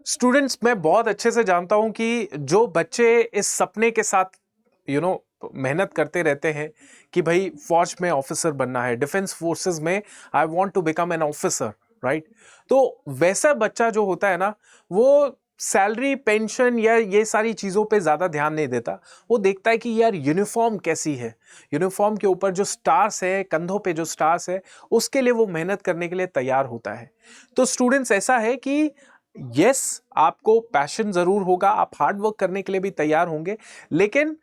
Students, मैं बहुत अच्छे से जानता हूं कि जो बच्चे इस सपने के साथ यू नो मेहनत करते रहते हैं कि भाई फौज में ऑफिसर बनना है, डिफेंस फोर्सेस में I want to become an officer, right? तो वैसा बच्चा जो होता है ना, वो सैलरी, पेंशन या ये सारी चीजों पे ज्यादा ध्यान नहीं देता। वो देखता है कि यार यूनिफॉर्म कैसी है, यूनिफॉर्म के ऊपर जो स्टार्स है, कंधों पे जो स्टार्स है, उसके लिए वो मेहनत करने के लिए तैयार होता है। तो स्टूडेंट्स, ऐसा है कि यस, आपको पैशन जरूर होगा, आप हार्ड वर्क करने के लिए भी तैयार होंगे, लेकिन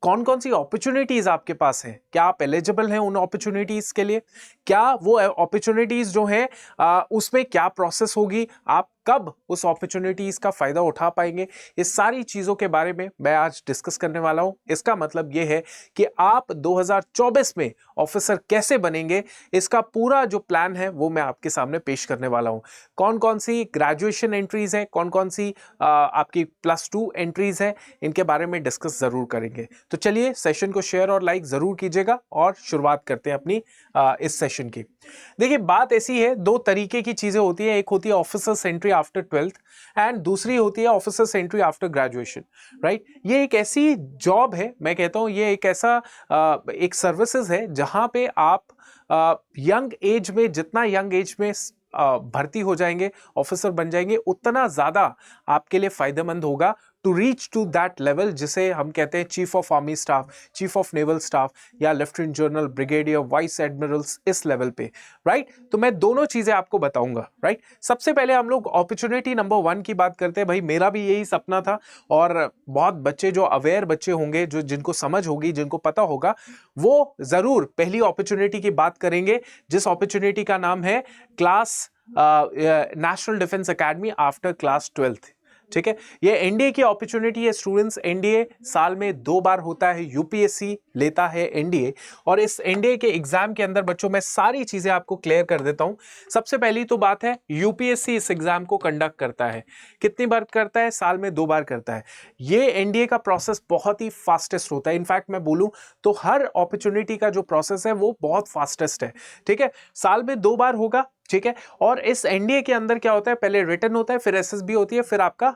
कौन कौन सी अपॉर्चुनिटीज आपके पास है? क्या आप एलिजिबल हैं उन अपॉर्चुनिटीज के लिए? क्या वो अपॉर्चुनिटीज जो हैं उसमें क्या प्रोसेस होगी? आप कब उस अपॉर्चुनिटीज का फायदा उठा पाएंगे? इस सारी चीजों के बारे में मैं आज डिस्कस करने वाला हूं। इसका मतलब यह है कि आप 2024 में ऑफिसर कैसे बनेंगे, इसका पूरा जो प्लान है वो मैं आपके सामने पेश करने वाला हूं। कौन कौन सी ग्रेजुएशन एंट्रीज हैं, कौन कौन सी आपकी +2 एंट्रीज हैं, इनके बारे में डिस्कस जरूर करेंगे। तो चलिए, सेशन को शेयर और लाइक जरूर कीजिएगा और शुरुआत करते हैं अपनी इस सेशन की। देखिए, बात ऐसी है, दो तरीके की चीजें होती है। एक होती है officers entry after 12th and दूसरी होती है officers entry after graduation, right? ये एक ऐसी जॉब है, मैं कहता हूं ये एक ऐसा एक सर्विसेज है जहां पे आप यंग एज में, जितना यंग एज में भर्ती हो जाएंगे, ऑफिसर बन जाएंगे, उतना ज्यादा आपके लिए फायदेमंद होगा to reach to that level जिसे हम कहते हैं chief of army staff, chief of naval staff या lieutenant general, brigadier, vice admirals, इस लेवल पे, राइट? तो मैं दोनों चीजें आपको बताऊंगा, राइट? सबसे पहले हम लोग अपॉर्चुनिटी नंबर 1 की बात करते हैं। भाई, मेरा भी यही सपना था और बहुत बच्चे जो अवेयर बच्चे होंगे, जो जिनको समझ होगी, जिनको पता होगा, वो जरूर पहली अपॉर्चुनिटी की बात करेंगे, जिस अपॉर्चुनिटी का नाम है class national defence academy after class 12th। ठीक है, ये एनडीए की अपॉर्चुनिटी है स्टूडेंट्स। एनडीए साल में 2 बार होता है, यूपीएससी लेता है एनडीए, और इस एनडीए के एग्जाम के अंदर बच्चों मैं सारी चीजें आपको क्लियर कर देता हूं। सबसे पहली तो बात है, यूपीएससी इस एग्जाम को कंडक्ट करता है। कितनी बार करता है? साल में 2 बार करता है। ये एनडीए का प्रोसेस बहुत ही फास्टेस्ट होता है। इनफैक्ट मैं बोलूं तो हर अपॉर्चुनिटी का जो प्रोसेस है वो बहुत फास्टेस्ट है। ठीक है, साल में 2 बार होगा, ठीक है। और इस एनडीए के अंदर क्या होता है, पहले रिटन होता है, फिर एसएसबी होती है, फिर आपका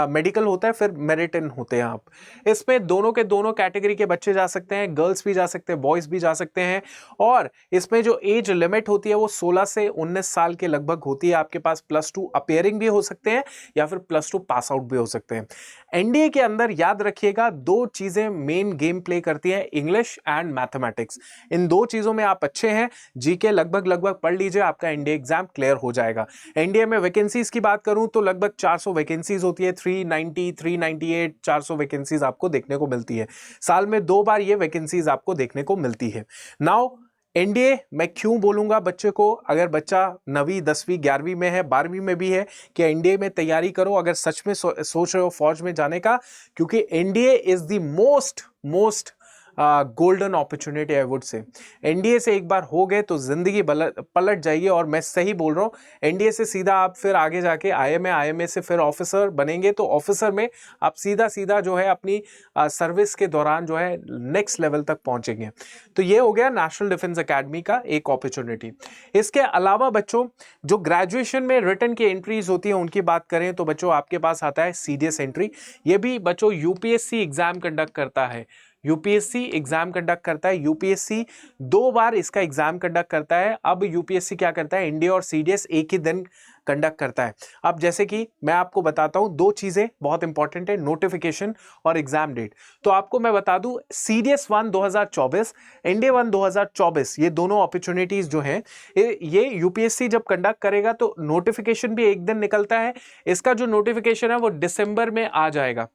मेडिकल होता है, फिर मेरिटन होते हैं आप। इसमें दोनों के दोनों कैटेगरी के बच्चे जा सकते हैं, गर्ल्स भी जा सकते हैं, बॉयज भी जा सकते हैं। और इसमें जो एज लिमिट होती है वो 16 से 19 साल के लगभग होती है। आपके पास +2 अपियरिंग भी हो सकते हैं या फिर +2 पास आउट भी हो सकते हैं। एनडीए के अंदर याद रखिएगा, 2 चीजें मेन गेम प्ले करती हैं, इंग्लिश एंड मैथमेटिक्स। इन 2 चीजों में आप अच्छे हैं, जीके लगभग लगभग पढ़ लीजिए, आपका एनडीए एग्जाम क्लियर हो जाएगा। एनडीए में वैकेंसीज की बात करूं तो लगभग 400 वैकेंसीज होती है, 390, 398, 400 वैकेंसीज आपको देखने को मिलती है। साल में 2 बार ये वैकेंसीज आपको देखने को मिलती है। नाउ एनडीए मैं क्यों बोलूंगा बच्चे को, अगर बच्चा 9वीं 10वीं 11वीं में है, 12वीं में भी है, कि एनडीए में तैयारी करो अगर सच में सोच रहे हो फौज में जाने का, क्योंकि NDA is the most golden opportunity I would say. NDA से एक बार हो गए तो जिंदगी पलट जाएगी, और मैं सही बोल रहा हूं। एनडीए से सीधा आप फिर आगे जाके आईएमए, आईएमए से फिर ऑफिसर बनेंगे, तो ऑफिसर में आप सीधा सीधा जो है अपनी सर्विस के दौरान जो है नेक्स्ट लेवल तक पहुंचेंगे। तो ये हो गया नेशनल डिफेंस एकेडमी का एक अपॉर्चुनिटी। इसके अलावा बच्चों, जो ग्रेजुएशन में रिटन की एंट्रीज होती है उनकी बात करें तो बच्चों आपके पास आता है सीडीएस एंट्री। ये भी बच्चों यूपीएससी एग्जाम कंडक्ट करता है। यूपीएससी एग्जाम कंडक्ट करता है। यूपीएससी 2 बार इसका एग्जाम कंडक्ट करता है। अब यूपीएससी क्या करता है, एनडीए और सीडीएस एक ही दिन कंडक्ट करता है। अब जैसे कि मैं आपको बताता हूं, 2 चीजें बहुत इंपॉर्टेंट है, नोटिफिकेशन और एग्जाम डेट। तो आपको मैं बता दूं, सीडीएस 1 2024, एनडीए 1 2024, ये दोनों अपॉर्चुनिटीज जो हैं, ये यूपीएससी जब कंडक्ट करेगा तो नोटिफिकेशन भी एक दिन निकलता है। इसका जो नोटिफिकेशन है वो दिसंबर में आ जाएगा।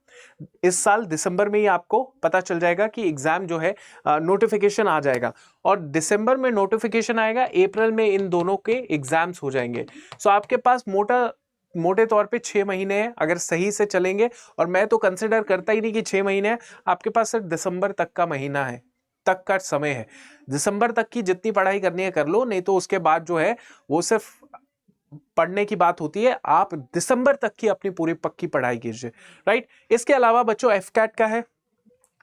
इस साल दिसंबर में ही आपको पता चल जाएगा कि एग्जाम जो है, नोटिफिकेशन आ जाएगा, और दिसंबर में नोटिफिकेशन आएगा, अप्रैल में इन दोनों के एग्जाम्स हो जाएंगे। सो आपके पास मोटे तौर पे 6 महीने हैं अगर सही से चलेंगे, और मैं तो कंसिडर करता ही नहीं कि 6 महीने हैं, आपके पास सिर्फ दिसंबर तक का महीना है, तक का समय है। दिसंबर तक की जितनी पढ़ाई करनी है कर लो, नहीं तो उसके बाद जो है वो सिर्फ पढ़ने की बात होती है। आप दिसंबर तक की अपनी पूरी पक्की पढ़ाई कीजिए, राइट? इसके अलावा बच्चों एफकैट का है।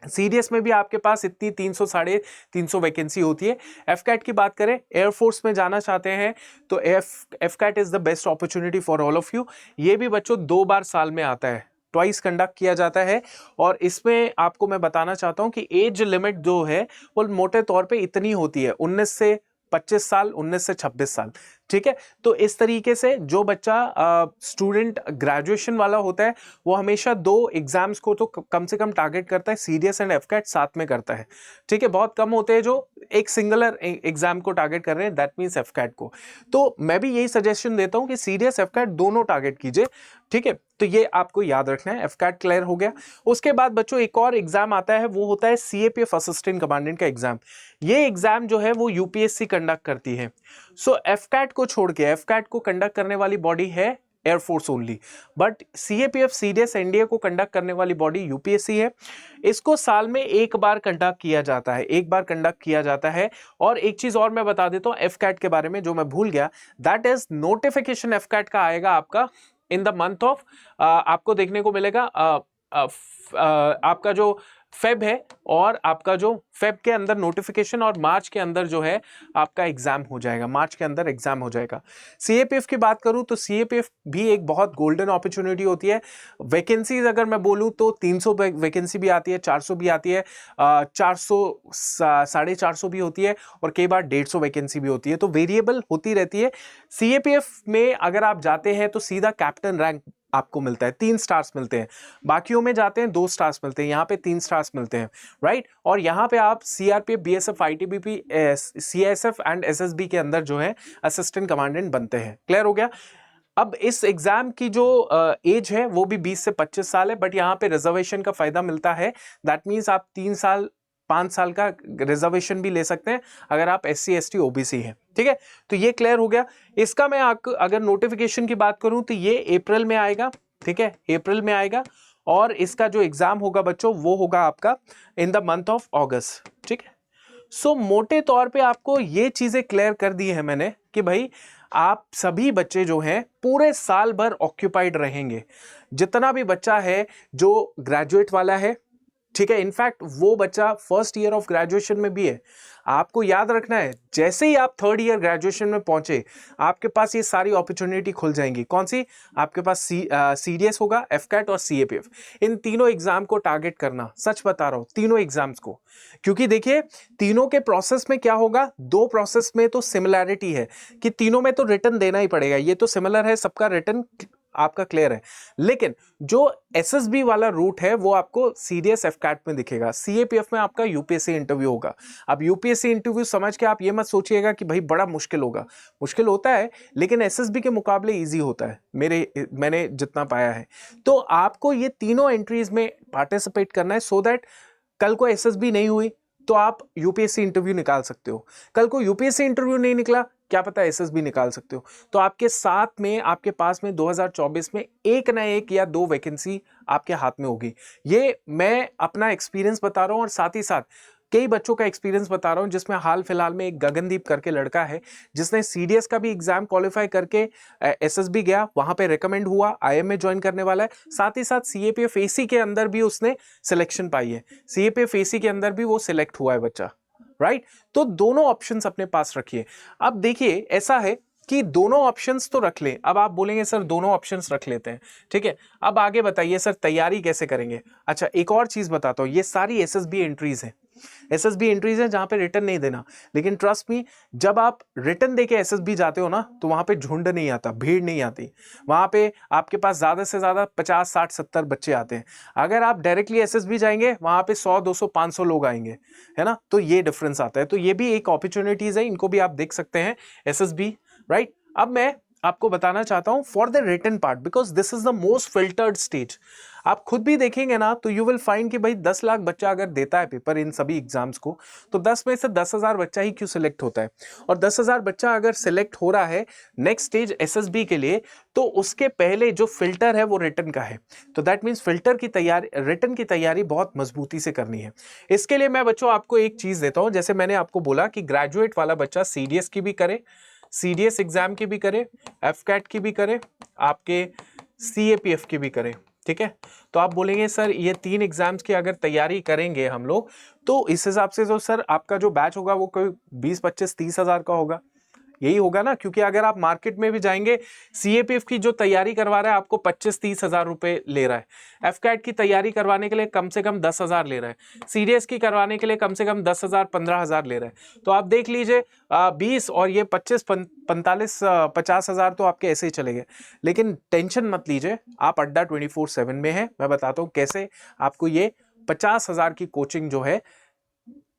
सीडीएस में भी आपके पास इतनी 300 साढ़े 300 वैकेंसी होती है। एफकैट की बात करें, एयरफोर्स में जाना चाहते हैं तो AFCAT is the best opportunity for all of you. ये भी बच्चों 2 बार साल में आता है, ट्वाइस कंडक्ट किया जाता है। और इसमें आपको मैं बताना चाहता हूं कि एज लिमिट जो है वो मोटे तौर पे इतनी होती है, 19 से 25 साल, 19 से 26 साल। ठीक है, तो इस तरीके से जो बच्चा स्टूडेंट ग्रेजुएशन वाला होता है वो हमेशा 2 एग्जाम्स को तो कम से कम टारगेट करता है, सीडीएस एंड एफकैट साथ में करता है। ठीक है, बहुत कम होते हैं जो एक सिंगुलर एग्जाम को टारगेट कर रहे हैं, दैट मींस एफकैट को। तो मैं भी यही सजेशन देता हूं कि सीडीएस एफकैट दोनों टारगेट कीजिए। ठीक है, तो ये आपको याद रखना है। एफकैट क्लियर हो गया। उसके बाद बच्चों एक और एग्जाम आता है, वो होता है सीएपीएफ असिस्टेंट कमांडेंट का एग्जाम। ये एग्जाम जो है वो यूपीएससी कंडक्ट करती है। सो एफकैट को छोड़ के, एफकैट को कंडक्ट करने वाली बॉडी है air force only, but CAPF CDS NDA को कंडक्ट करने वाली बॉडी यूपीएससी है। इसको साल में एक बार कंडक्ट किया जाता है, एक बार कंडक्ट किया जाता है। और एक चीज और मैं बता देता हूं एफकैट के बारे में जो मैं भूल गया, दैट इज नोटिफिकेशन एफकैट का आएगा आपका इन द मंथ ऑफ, आपको देखने को मिलेगा आपका जो फेब है, और आपका जो फेब के अंदर नोटिफिकेशन, और मार्च के अंदर जो है आपका एग्जाम हो जाएगा, मार्च के अंदर एग्जाम हो जाएगा। सीएपीएफ की बात करूं तो सीएपीएफ भी एक बहुत गोल्डन अपॉर्चुनिटी होती है। वैकेंसीज अगर मैं बोलूं तो 300 वैकेंसी भी आती है, 400 भी आती है, 400 450 भी होती है, और कई बार 150 वैकेंसी भी होती है, तो वेरिएबल होती रहती है। सीएपीएफ में अगर आप जाते हैं तो सीधा कैप्टन रैंक आपको मिलता है, 3 स्टार्स मिलते हैं। बाकियों में जाते हैं 2 स्टार्स मिलते हैं, यहाँ पे 3 स्टार्स मिलते हैं, राइट। और यहाँ पे आप CRPF, BSF, ITBP, CSF and SSB के अंदर जो है असिस्टेंट कमांडेंट बनते हैं। क्लियर हो गया। अब इस एग्जाम की जो एज है वो भी 20 से 25 साल है, बट यहाँ पे रिजर्वेशन का फायदा मिलता है। दैट मीन्स आप 3 साल 5 साल का रिजर्वेशन भी ले सकते हैं अगर आप SC ST OBC हैं। ठीक है, तो ये क्लियर हो गया। इसका मैं अगर नोटिफिकेशन की बात करूं तो ये अप्रैल में आएगा। ठीक है, अप्रैल में आएगा, और इसका जो एग्जाम होगा बच्चों वो होगा आपका इन द मंथ ऑफ अगस्त। ठीक है, सो मोटे तौर पे आपको ये चीजें क्लियर कर दी है मैंने कि भाई आप सभी बच्चे जो हैं पूरे साल भर ऑक्यूपाइड रहेंगे। जितना भी बच्चा है जो ग्रेजुएट वाला है, ठीक है, इनफैक्ट वो बच्चा फर्स्ट ईयर ऑफ ग्रेजुएशन में भी है, आपको याद रखना है जैसे ही आप थर्ड ईयर ग्रेजुएशन में पहुंचे आपके पास ये सारी अपॉर्चुनिटी खुल जाएंगी। कौन सी? आपके पास सीडीएस होगा, एफकैट और सीएपीएफ। इन तीनों एग्जाम को टारगेट करना, सच बता रहा हूं, तीनों एग्जाम्स को। क्योंकि देखिए तीनों के प्रोसेस में क्या होगा, 2 प्रोसेस में तो सिमिलैरिटी है कि तीनों में तो रिटर्न देना ही पड़ेगा, ये तो सिमिलर है, सबका रिटर्न आपका क्लियर है। लेकिन जो एसएसबी वाला रूट है वो आपको सीडीएस एफकैट में दिखेगा, सीएपीएफ में आपका यूपीएससी इंटरव्यू होगा। अब यूपीएससी इंटरव्यू समझ के आप ये मत सोचिएगा कि भाई बड़ा मुश्किल होगा, मुश्किल होता है लेकिन एसएसबी के मुकाबले इजी होता है, मैंने जितना पाया है। तो आपको ये तीनों एंट्रीज में पार्टिसिपेट करना है, सो दैट कल को एसएसबी नहीं हुई तो आप यूपीएससी इंटरव्यू निकाल सकते हो, कल को यूपीएससी इंटरव्यू नहीं निकला क्या पता एसएसबी निकाल सकते हो। तो आपके साथ में, आपके पास में 2024 में एक ना एक या 2 वैकेंसी आपके हाथ में होगी। ये मैं अपना एक्सपीरियंस बता रहा हूं और साथ ही साथ कई बच्चों का एक्सपीरियंस बता रहा हूं, जिसमें हाल फिलहाल में एक गगनदीप करके लड़का है जिसने सीडीएस का भी एग्जाम क्वालिफाई करके एसएसबी गया, वहां पे रिकमेंड हुआ, आईएमए ज्वाइन करने वाला है। साथ ही साथ सीएपीएफ एसी के अंदर भी उसने सिलेक्शन पाई है, सीएपीएफ एसी के अंदर भी वो सिलेक्ट हुआ है बच्चा, राइट। तो दोनों ऑप्शंस अपने पास रखिए। अब देखिए ऐसा है कि दोनों ऑप्शंस तो रख लें। अब आप बोलेंगे सर दोनों ऑप्शंस रख लेते हैं, ठीक है, अब आगे बताइए सर तैयारी कैसे करेंगे। अच्छा एक और चीज बताता हूं, ये सारी एसएसबी एंट्रीज हैं, एसएसबी एंट्रीज हैं जहां पे रिटर्न नहीं देना। लेकिन ट्रस्ट मी, जब आप रिटर्न देके एसएसबी जाते हो ना तो वहां पे झुंड नहीं आता, भीड़ नहीं आती, वहां पे आपके पास ज्यादा से ज्यादा 50 60 70 बच्चे आते हैं। अगर आप डायरेक्टली एसएसबी जाएंगे वहां पे 100 200 500 लोग आएंगे, है ना, तो ये डिफरेंस आता है। तो ये भी एक अपॉर्चुनिटीज है, इनको भी आप देख सकते हैं, एसएसबी, राइट। अब मैं आपको बताना चाहता हूं for the written part, because this is the most filtered stage. आप खुद भी देखेंगे ना तो यू विल फाइंड कि भाई 10 लाख बच्चा अगर देता है पेपर इन सभी एग्जाम्स को, तो 10 में से 10,000 बच्चा ही क्यों सिलेक्ट होता है। और 10,000 बच्चा अगर सिलेक्ट हो रहा है नेक्स्ट स्टेज एसएसबी के लिए, तो उसके पहले जो फिल्टर है वो रिटन का है। तो दैट मीन्स फिल्टर की तैयारी, रिटन की तैयारी बहुत मजबूती से करनी है। इसके लिए मैं बच्चों आपको एक चीज देता हूं, जैसे मैंने आपको बोला कि ग्रेजुएट वाला बच्चा सीडीएस की भी करे, सीडीएस एग्जाम की भी करे, एफकैट की भी करे, आपके सीएपीएफ की भी करे, ठीक है। तो आप बोलेंगे सर ये 3 एग्जाम्स की अगर तैयारी करेंगे हम लोग तो इस हिसाब से तो सर आपका जो बैच होगा वो कोई 20, 25, 30 हजार का होगा, यही होगा ना। क्योंकि अगर आप मार्केट में भी जाएंगे, सीएपीएफ की जो तैयारी करवा रहा है आपको 25-30 हजार रुपए ले रहा है, एफकैट की तैयारी करवाने के लिए कम से कम 10 हजार ले रहा है, सीडीएस की करवाने के लिए कम से कम 10 हजार 15 हजार ले रहा है। तो आप देख लीजिए 20 और ये 25, 45, 50 हजार तो आपके ऐसे ही चले गए। लेकिन टेंशन मत लीजिए, आप अड्डा 24/7 में है, मैं बताता हूँ कैसे आपको ये 50 हजार की कोचिंग जो है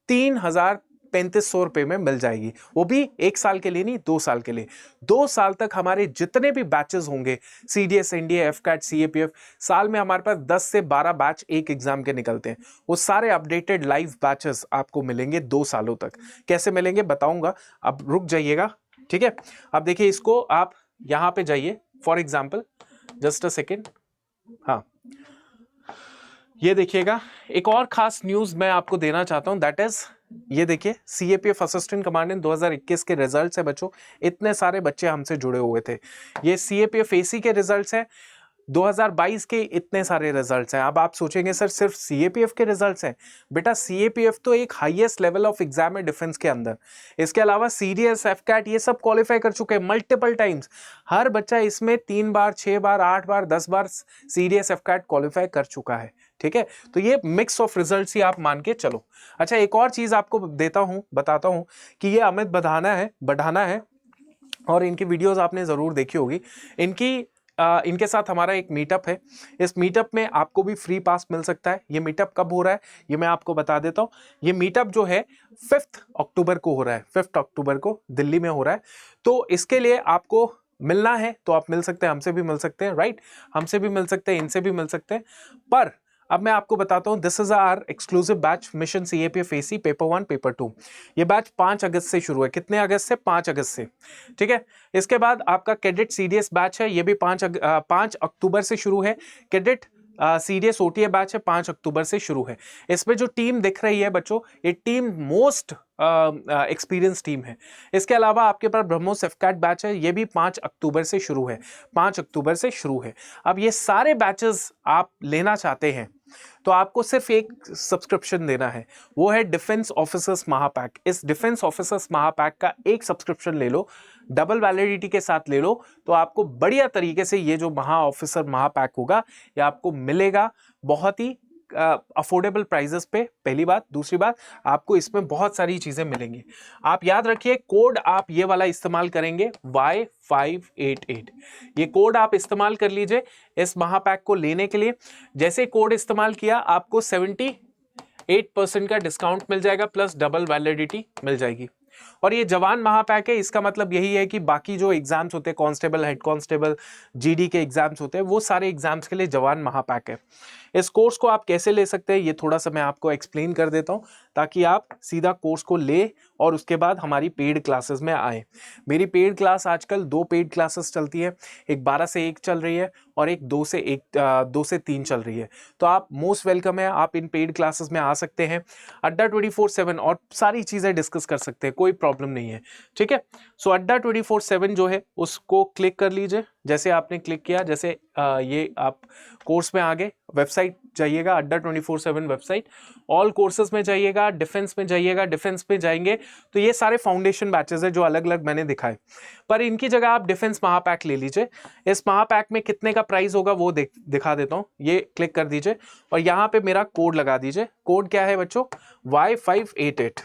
3,3500 रुपए में मिल जाएगी। वो भी 1 साल के लिए नहीं, 2 साल के लिए। 2 साल तक हमारे जितने भी बैचेस होंगे, सीडीएस, एनडीए, एफकैट, सीएपीएफ, साल में हमारे पास 10 से 12 बैच एक एग्जाम के निकलते हैं। वो सारे अपडेटेड लाइव बैचेस आपको मिलेंगे 2 सालों तक। कैसे मिलेंगे बताऊंगा, अब रुक जाइएगा, ठीक है। अब देखिए इसको, आप यहां पे जाइए, for example just a second, हाँ ये देखिएगा, एक और खास न्यूज मैं आपको देना चाहता हूं, दैट इज ये देखिए सीएपीएफ असिस्टेंट कमांडेंट 2021 के रिजल्ट्स है बच्चों। इतने सारे बच्चे हमसे जुड़े हुए थे, ये सीएपीएफ एसी के रिजल्ट्स हैं 2022 के, इतने सारे रिजल्ट्स हैं। अब आप सोचेंगे सर सिर्फ सीएपीएफ के रिजल्ट्स हैं, बेटा सीएपीएफ तो एक हाईएस्ट लेवल ऑफ एग्जाम है डिफेंस के अंदर। इसके अलावा सीडीएस, एफकैट ये सब क्वालिफाई कर चुके हैं मल्टीपल टाइम्स। हर बच्चा इसमें 3 बार, 6 बार, 8 बार, 10 बार सीडीएस, एफकैट क्वालिफाई कर चुका है, ठीक है। तो ये मिक्स ऑफ रिजल्ट्स ही आप मान के चलो। अच्छा एक और चीज आपको देता हूं, बताता हूं कि ये अमित बढ़ाना है और इनकी वीडियोस आपने जरूर देखी होगी। इनके साथ हमारा एक मीटअप है, इस मीटअप में आपको भी फ्री पास मिल सकता है। ये मीटअप कब हो रहा है ये मैं आपको बता देता हूँ। ये मीटअप जो है 5 अक्टूबर को हो रहा है, 5 अक्टूबर को दिल्ली में हो रहा है। तो इसके लिए आपको मिलना है तो आप मिल सकते हैं, हमसे भी मिल सकते हैं, राइट, हमसे भी मिल सकते हैं, इनसे भी मिल सकते हैं। पर अब मैं आपको बताता हूं, this is our exclusive batch mission CAPF AC paper 1 paper 2। ये बैच 5 अगस्त से शुरू है। कितने अगस्त से? 5 अगस्त से, ठीक है। इसके बाद आपका कैडेट सीडीएस बैच है, ये भी 5 अक्टूबर से शुरू है। कैडेट सीडीएस ओटीए बैच है 5 अक्टूबर से शुरू है। इसमें जो टीम दिख रही है बच्चों, ये टीम मोस्ट एक्सपीरियंस टीम है। इसके अलावा आपके पास ब्रह्मोस एफकैट बैच है, ये भी 5 अक्टूबर से शुरू है, 5 अक्टूबर से शुरू है। अब ये सारे बैचेस आप लेना चाहते हैं तो आपको सिर्फ एक सब्सक्रिप्शन देना है, वो है डिफेंस ऑफिसर्स महापैक। इस डिफेंस ऑफिसर्स महापैक का एक सब्सक्रिप्शन ले लो, डबल वैलिडिटी के साथ ले लो, तो आपको बढ़िया तरीके से ये जो महा ऑफिसर महापैक होगा ये आपको मिलेगा बहुत ही अफोर्डेबल प्राइजेस पे, पहली बात। दूसरी बात, आपको इसमें बहुत सारी चीजें मिलेंगी। आप याद रखिए कोड आप ये वाला इस्तेमाल करेंगे Y588, ये कोड आप इस्तेमाल कर लीजिए इस महापैक को लेने के लिए। जैसे कोड इस्तेमाल किया आपको 78% का डिस्काउंट मिल जाएगा प्लस डबल वैलिडिटी मिल जाएगी। और ये जवान महापैक है, इसका मतलब यही है कि बाकी जो एग्जाम्स होते हैं, कांस्टेबल, हेड कांस्टेबल, जीडी के एग्जाम्स होते हैं, वो सारे एग्जाम्स के लिए जवान महापैक है। इस कोर्स को आप कैसे ले सकते हैं ये थोड़ा सा मैं आपको एक्सप्लेन कर देता हूं, ताकि आप सीधा कोर्स को ले और उसके बाद हमारी पेड क्लासेस में आए। मेरी पेड क्लास आजकल 2 पेड क्लासेस चलती है, एक 12 से 1 चल रही है और एक 2 से 3 चल रही है। तो आप मोस्ट वेलकम है, आप इन पेड क्लासेस में आ सकते हैं, अड्डा 24/7 और सारी चीजें डिस्कस कर सकते हैं, कोई प्रॉब्लम नहीं है, ठीक है। सो अड्डा 24/7 जो है उसको क्लिक कर लीजिए। जैसे आपने क्लिक किया, जैसे ये आप कोर्स में आ गए, वेबसाइट जाइएगा, अड्डा 24/7 वेबसाइट, ऑल कोर्सेज में जाइएगा, डिफेंस में जाइएगा, डिफेंस में जाएंगे तो ये सारे फाउंडेशन बैचेस है जो अलग अलग मैंने दिखाए, पर इनकी जगह आप डिफेंस महापैक ले लीजिए। इस महापैक में कितने का प्राइस होगा वो दिखा देता हूं, ये क्लिक कर दीजिए और यहां पे मेरा कोड लगा दीजिए। कोड क्या है बच्चों? Y588।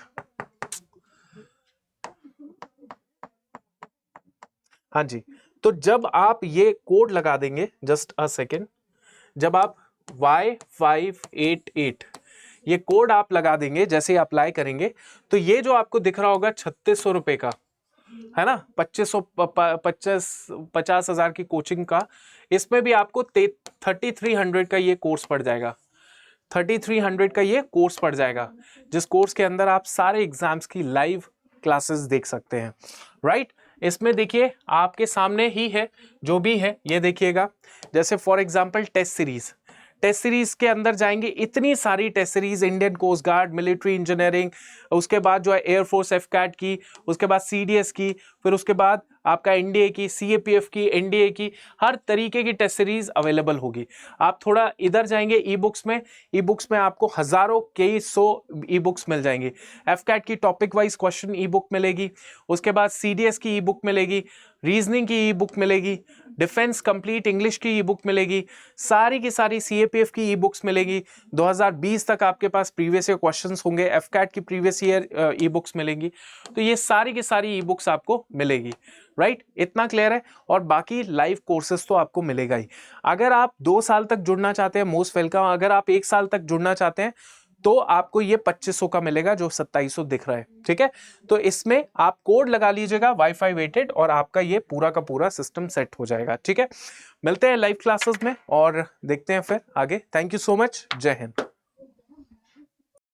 हाँ जी, तो जब आप ये कोड लगा देंगे, जस्ट अ सेकेंड, जब आप Y588 ये कोड आप लगा देंगे, जैसे ही अप्लाई करेंगे तो ये जो आपको दिख रहा होगा 3600 रुपए का है ना, 50 हजार की कोचिंग का, इसमें भी आपको 3300 का ये कोर्स पड़ जाएगा। 3300 का ये कोर्स पड़ जाएगा, जिस कोर्स के अंदर आप सारे एग्जाम्स की लाइव क्लासेस देख सकते हैं, राइट। इसमें देखिए आपके सामने ही है जो भी है, ये देखिएगा। जैसे फॉर एग्जांपल टेस्ट सीरीज के अंदर जाएंगे, इतनी सारी test series, Indian coast guard, military engineering, उसके बाद जो है एयरफोर्स एफकैट की, उसके बाद सीडीएस की, फिर उसके बाद आपका एनडीए की, सीएपीएफ की, एनडीए की, हर तरीके की टेस्ट सीरीज अवेलेबल होगी। आप थोड़ा इधर जाएंगे ई बुक्स में आपको हजारों कई सौ ई बुक्स मिल जाएंगी। एफकैट की टॉपिक वाइज क्वेश्चन ई बुक मिलेगी, उसके बाद सीडीएस की ई बुक मिलेगी, रीजनिंग की ई बुक मिलेगी, डिफेंस कंप्लीट इंग्लिश की ई बुक मिलेगी, सारी की सारी सीएपीएफ की ई बुक्स मिलेगी। 2020 तक आपके पास प्रीवियस ईयर क्वेश्चंस होंगे, एफकैट की प्रीवियस ईयर ई बुक्स मिलेंगी। तो ये सारी की सारी ई बुक्स आपको मिलेगी, राइट? इतना क्लियर है। और बाकी लाइव कोर्सेज तो आपको मिलेगा ही। अगर आप 2 साल तक जुड़ना चाहते हैं, मोस्ट वेलकम। अगर आप 1 साल तक जुड़ना चाहते हैं तो आपको ये 2500 का मिलेगा, जो 2700 दिख रहा है, ठीक है? तो इसमें आप कोड लगा लीजिएगा वाईफाई वेटेड, और आपका ये पूरा का पूरा सिस्टम सेट हो जाएगा, ठीक है? मिलते हैं लाइव क्लासेस में और देखते हैं फिर आगे। Thank you so much. जय हिंद।